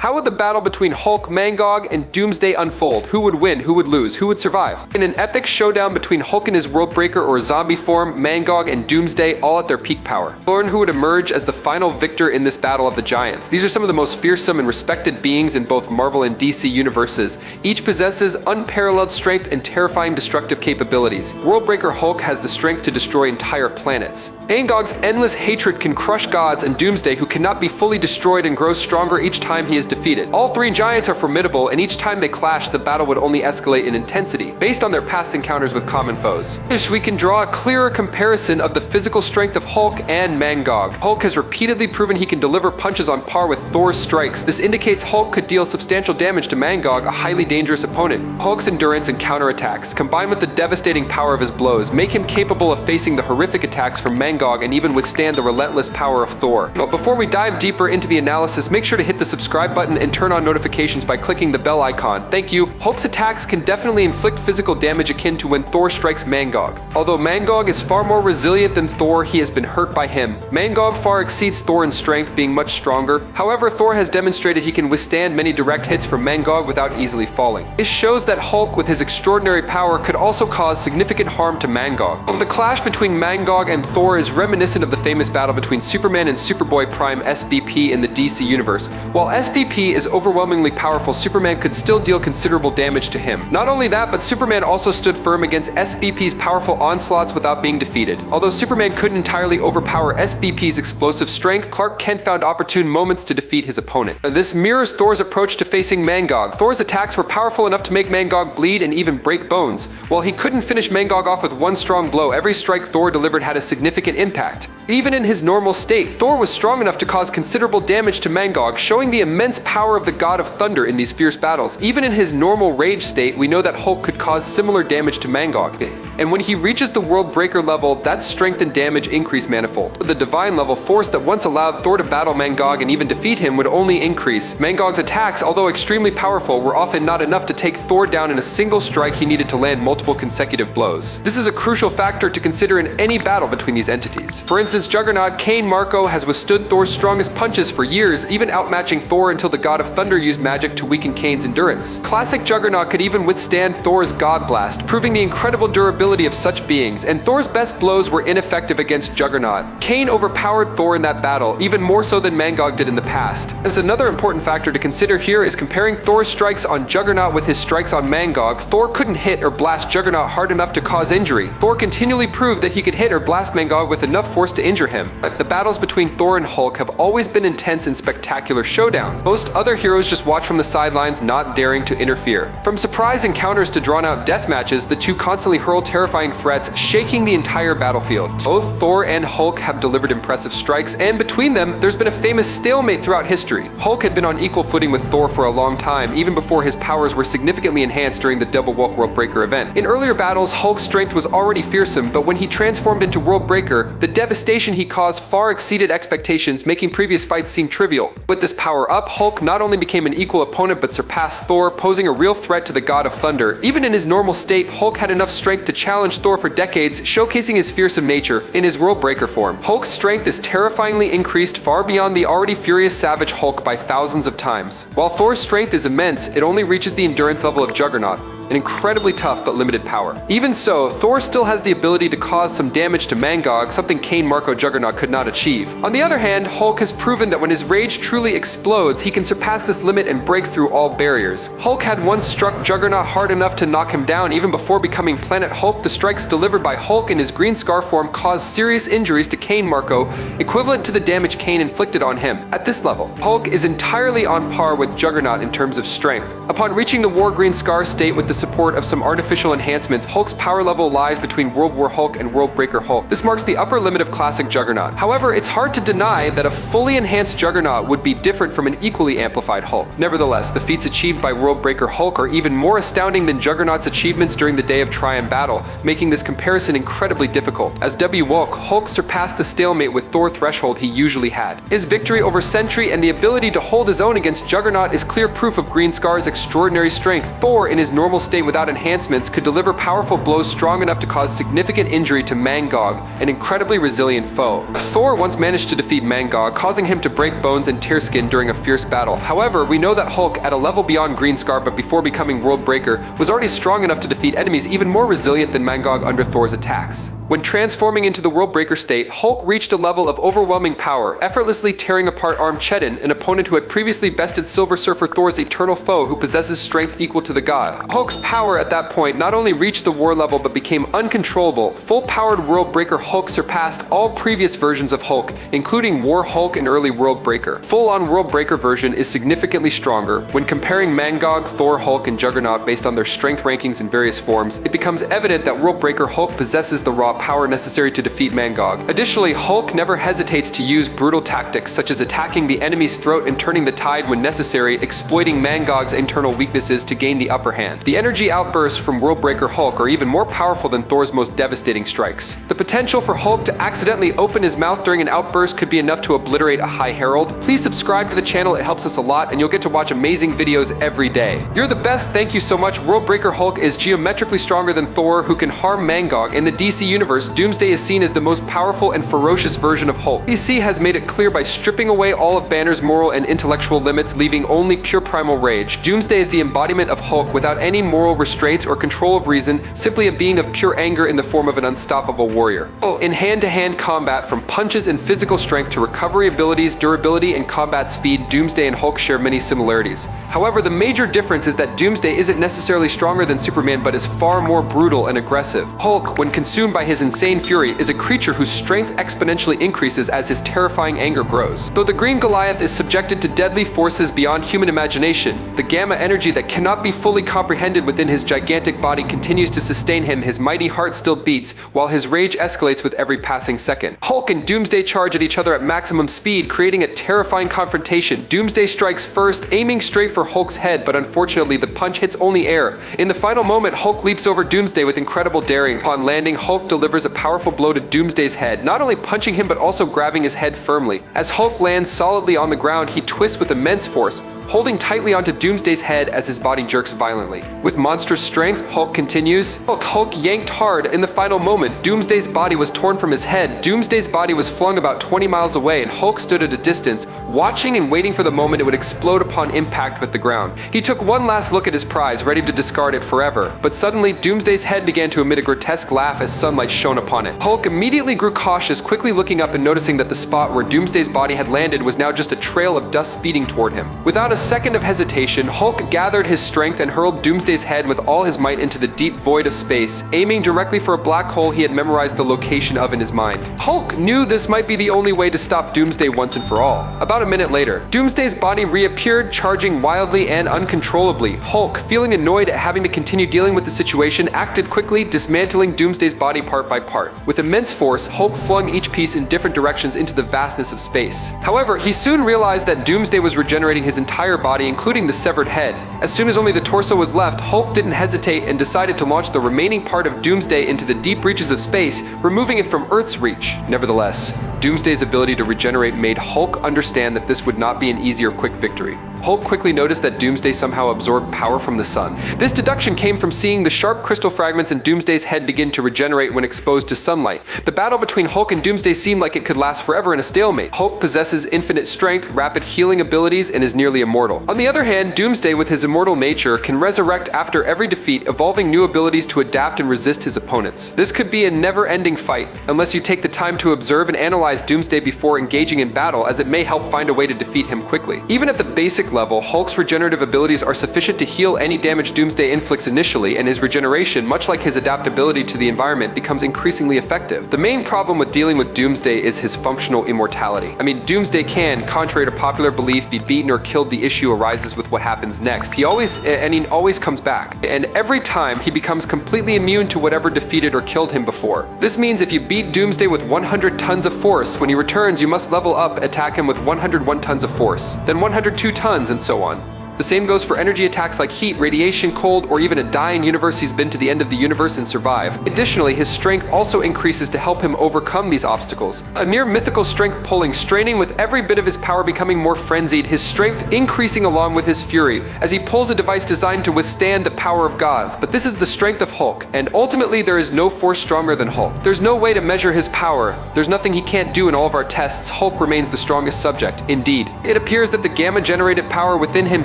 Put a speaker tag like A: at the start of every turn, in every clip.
A: How would the battle between Hulk, Mangog, and Doomsday unfold? Who would win? Who would lose? Who would survive? In an epic showdown between Hulk in his Worldbreaker or zombie form, Mangog and Doomsday all at their peak power. Learn who would emerge as the final victor in this battle of the giants. These are some of the most fearsome and respected beings in both Marvel and DC universes. Each possesses unparalleled strength and terrifying destructive capabilities. Worldbreaker Hulk has the strength to destroy entire planets. Mangog's endless hatred can crush gods, and Doomsday, who cannot be fully destroyed and grows stronger each time he is defeated. All three giants are formidable, and each time they clash, the battle would only escalate in intensity, based on their past encounters with common foes. We can draw a clearer comparison of the physical strength of Hulk and Mangog. Hulk has repeatedly proven he can deliver punches on par with Thor's strikes. This indicates Hulk could deal substantial damage to Mangog, a highly dangerous opponent. Hulk's endurance and counterattacks, combined with the devastating power of his blows, make him capable of facing the horrific attacks from Mangog and even withstand the relentless power of Thor. But before we dive deeper into the analysis, make sure to hit the subscribe button and turn on notifications by clicking the bell icon. Thank you. Hulk's attacks can definitely inflict physical damage akin to when Thor strikes Mangog. Although Mangog is far more resilient than Thor, he has been hurt by him. Mangog far exceeds Thor in strength, being much stronger. However, Thor has demonstrated he can withstand many direct hits from Mangog without easily falling. This shows that Hulk, with his extraordinary power, could also cause significant harm to Mangog. The clash between Mangog and Thor is reminiscent of the famous battle between Superman and Superboy Prime SBP in the DC universe. While SBP is overwhelmingly powerful, Superman could still deal considerable damage to him. Not only that, but Superman also stood firm against SBP's powerful onslaughts without being defeated. Although Superman couldn't entirely overpower SBP's explosive strength, Clark Kent found opportune moments to defeat his opponent. This mirrors Thor's approach to facing Mangog. Thor's attacks were powerful enough to make Mangog bleed and even break bones. While he couldn't finish Mangog off with one strong blow, every strike Thor delivered had a significant impact. Even in his normal state, Thor was strong enough to cause considerable damage to Mangog, showing the immense power of the God of Thunder in these fierce battles. Even in his normal rage state, we know that Hulk could cause similar damage to Mangog. And when he reaches the Worldbreaker level, that strength and damage increase manifold. The Divine level force that once allowed Thor to battle Mangog and even defeat him would only increase. Mangog's attacks, although extremely powerful, were often not enough to take Thor down in a single strike. He needed to land multiple consecutive blows. This is a crucial factor to consider in any battle between these entities. For instance, Juggernaut Cain Marko has withstood Thor's strongest punches for years, even outmatching Thor until the God of Thunder used magic to weaken Cain's endurance. Classic Juggernaut could even withstand Thor's God Blast, proving the incredible durability of such beings, and Thor's best blows were ineffective against Juggernaut. Cain overpowered Thor in that battle, even more so than Mangog did in the past. As another important factor to consider here is comparing Thor's strikes on Juggernaut with his strikes on Mangog. Thor couldn't hit or blast Juggernaut hard enough to cause injury. Thor continually proved that he could hit or blast Mangog with enough force to injure him. The battles between Thor and Hulk have always been intense and spectacular showdowns. Most other heroes just watch from the sidelines, not daring to interfere. From surprise encounters to drawn-out death matches, the two constantly hurl terrifying threats, shaking the entire battlefield. Both Thor and Hulk have delivered impressive strikes, and between them, there's been a famous stalemate throughout history. Hulk had been on equal footing with Thor for a long time, even before his powers were significantly enhanced during the Double Worldbreaker event. In earlier battles, Hulk's strength was already fearsome, but when he transformed into Worldbreaker, the devastation he caused far exceeded expectations, making previous fights seem trivial. With this power up, Hulk not only became an equal opponent but surpassed Thor, posing a real threat to the God of Thunder. Even in his normal state, Hulk had enough strength to challenge Thor for decades, showcasing his fearsome nature. In his Worldbreaker form, Hulk's strength is terrifyingly increased far beyond the already furious savage Hulk by thousands of times. While Thor's strength is immense, it only reaches the endurance level of Juggernaut, an incredibly tough but limited power. Even so, Thor still has the ability to cause some damage to Mangog, something Cain Marko Juggernaut could not achieve. On the other hand, Hulk has proven that when his rage truly explodes, he can surpass this limit and break through all barriers. Hulk had once struck Juggernaut hard enough to knock him down even before becoming Planet Hulk. The strikes delivered by Hulk in his green scar form caused serious injuries to Cain Marko, equivalent to the damage Cain inflicted on him. At this level, Hulk is entirely on par with Juggernaut in terms of strength. Upon reaching the War Green Scar state with the support of some artificial enhancements, Hulk's power level lies between World War Hulk and Worldbreaker Hulk. This marks the upper limit of classic Juggernaut. However, it's hard to deny that a fully enhanced Juggernaut would be different from an equally amplified Hulk. Nevertheless, the feats achieved by Worldbreaker Hulk are even more astounding than Juggernaut's achievements during the day of Triumph battle, making this comparison incredibly difficult. As W. Woke, Hulk surpassed the stalemate with Thor threshold he usually had. His victory over Sentry and the ability to hold his own against Juggernaut is clear proof of Green Scar's extraordinary strength. Thor, in his normal state without enhancements could deliver powerful blows strong enough to cause significant injury to Mangog, an incredibly resilient foe. Thor once managed to defeat Mangog, causing him to break bones and tear skin during a fierce battle. However, we know that Hulk, at a level beyond Green Scar but before becoming Worldbreaker, was already strong enough to defeat enemies even more resilient than Mangog under Thor's attacks. When transforming into the Worldbreaker state, Hulk reached a level of overwhelming power, effortlessly tearing apart Armageddon, an opponent who had previously bested Silver Surfer Thor's eternal foe who possesses strength equal to the god. Hulk's power at that point not only reached the war level but became uncontrollable. Full-powered Worldbreaker Hulk surpassed all previous versions of Hulk, including War Hulk and early Worldbreaker. Full-on Worldbreaker version is significantly stronger. When comparing Mangog, Thor, Hulk, and Juggernaut based on their strength rankings in various forms, it becomes evident that Worldbreaker Hulk possesses the raw power necessary to defeat Mangog. Additionally, Hulk never hesitates to use brutal tactics such as attacking the enemy's throat and turning the tide when necessary, exploiting Mangog's internal weaknesses to gain the upper hand. The energy outbursts from Worldbreaker Hulk are even more powerful than Thor's most devastating strikes. The potential for Hulk to accidentally open his mouth during an outburst could be enough to obliterate a High Herald. Please subscribe to the channel, it helps us a lot, and you'll get to watch amazing videos every day. You're the best, thank you so much. Worldbreaker Hulk is geometrically stronger than Thor, who can harm Mangog. In the DC universe, Doomsday is seen as the most powerful and ferocious version of Hulk. DC has made it clear by stripping away all of Banner's moral and intellectual limits, leaving only pure primal rage. Doomsday is the embodiment of Hulk without any moral restraints or control of reason, simply a being of pure anger in the form of an unstoppable warrior. In hand-to-hand combat, from punches and physical strength to recovery abilities, durability, and combat speed, Doomsday and Hulk share many similarities. However, the major difference is that Doomsday isn't necessarily stronger than Superman, but is far more brutal and aggressive. Hulk, when consumed by his insane fury, is a creature whose strength exponentially increases as his terrifying anger grows. Though the Green Goliath is subjected to deadly forces beyond human imagination, the gamma energy that cannot be fully comprehended within his gigantic body continues to sustain him. His mighty heart still beats, while his rage escalates with every passing second. Hulk and Doomsday charge at each other at maximum speed, creating a terrifying confrontation. Doomsday strikes first, aiming straight for Hulk's head, but unfortunately the punch hits only air. In the final moment, Hulk leaps over Doomsday with incredible daring. Upon landing, Hulk delivers a powerful blow to Doomsday's head, not only punching him but also grabbing his head firmly. As Hulk lands solidly on the ground, he twists with immense force, holding tightly onto Doomsday's head as his body jerks violently. With monstrous strength, Hulk continues. Hulk yanked hard. In the final moment, Doomsday's body was torn from his head. Doomsday's body was flung about 20 miles away, and Hulk stood at a distance, watching and waiting for the moment it would explode upon impact with the ground. He took one last look at his prize, ready to discard it forever. But suddenly, Doomsday's head began to emit a grotesque laugh as sunlight shone upon it. Hulk immediately grew cautious, quickly looking up and noticing that the spot where Doomsday's body had landed was now just a trail of dust speeding toward him. Without a second of hesitation, Hulk gathered his strength and hurled Doomsday's head with all his might into the deep void of space, aiming directly for a black hole he had memorized the location of in his mind. Hulk knew this might be the only way to stop Doomsday once and for all. About a minute later, Doomsday's body reappeared, charging wildly and uncontrollably. Hulk, feeling annoyed at having to continue dealing with the situation, acted quickly, dismantling Doomsday's body part by part. With immense force, Hulk flung each piece in different directions into the vastness of space. However, he soon realized that Doomsday was regenerating his entire body, including the severed head. As soon as only the torso was left, Hulk didn't hesitate and decided to launch the remaining part of Doomsday into the deep reaches of space, removing it from Earth's reach. Nevertheless, Doomsday's ability to regenerate made Hulk understand that this would not be an easy or quick victory. Hulk quickly noticed that Doomsday somehow absorbed power from the sun. This deduction came from seeing the sharp crystal fragments in Doomsday's head begin to regenerate when exposed to sunlight. The battle between Hulk and Doomsday seemed like it could last forever in a stalemate. Hulk possesses infinite strength, rapid healing abilities, and is nearly immortal. On the other hand, Doomsday, with his immortal nature, can resurrect after every defeat, evolving new abilities to adapt and resist his opponents. This could be a never-ending fight, unless you take the time to observe and analyze Doomsday before engaging in battle, as it may help find a way to defeat him quickly. Even at the basic level, Hulk's regenerative abilities are sufficient to heal any damage Doomsday inflicts initially, and his regeneration, much like his adaptability to the environment, becomes increasingly effective. The main problem with dealing with Doomsday is his functional immortality. I mean, Doomsday can, contrary to popular belief, be beaten or killed. The issue arises with what happens next. He always comes back, and every time he becomes completely immune to whatever defeated or killed him before. This means if you beat Doomsday with 100 tons of force, when he returns you must level up, attack him with 101 tons of force, then 102 tons, and so on. The same goes for energy attacks like heat, radiation, cold, or even a dying universe. He's been to the end of the universe and survived. Additionally, his strength also increases to help him overcome these obstacles. A near mythical strength pulling, straining with every bit of his power becoming more frenzied, his strength increasing along with his fury as he pulls a device designed to withstand the power of gods. But this is the strength of Hulk, and ultimately there is no force stronger than Hulk. There's no way to measure his power. There's nothing he can't do in all of our tests. Hulk remains the strongest subject. Indeed, it appears that the gamma-generated power within him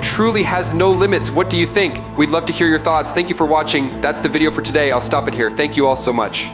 A: truly has no limits. What do you think? We'd love to hear your thoughts. Thank you for watching. That's the video for today. I'll stop it here. Thank you all so much.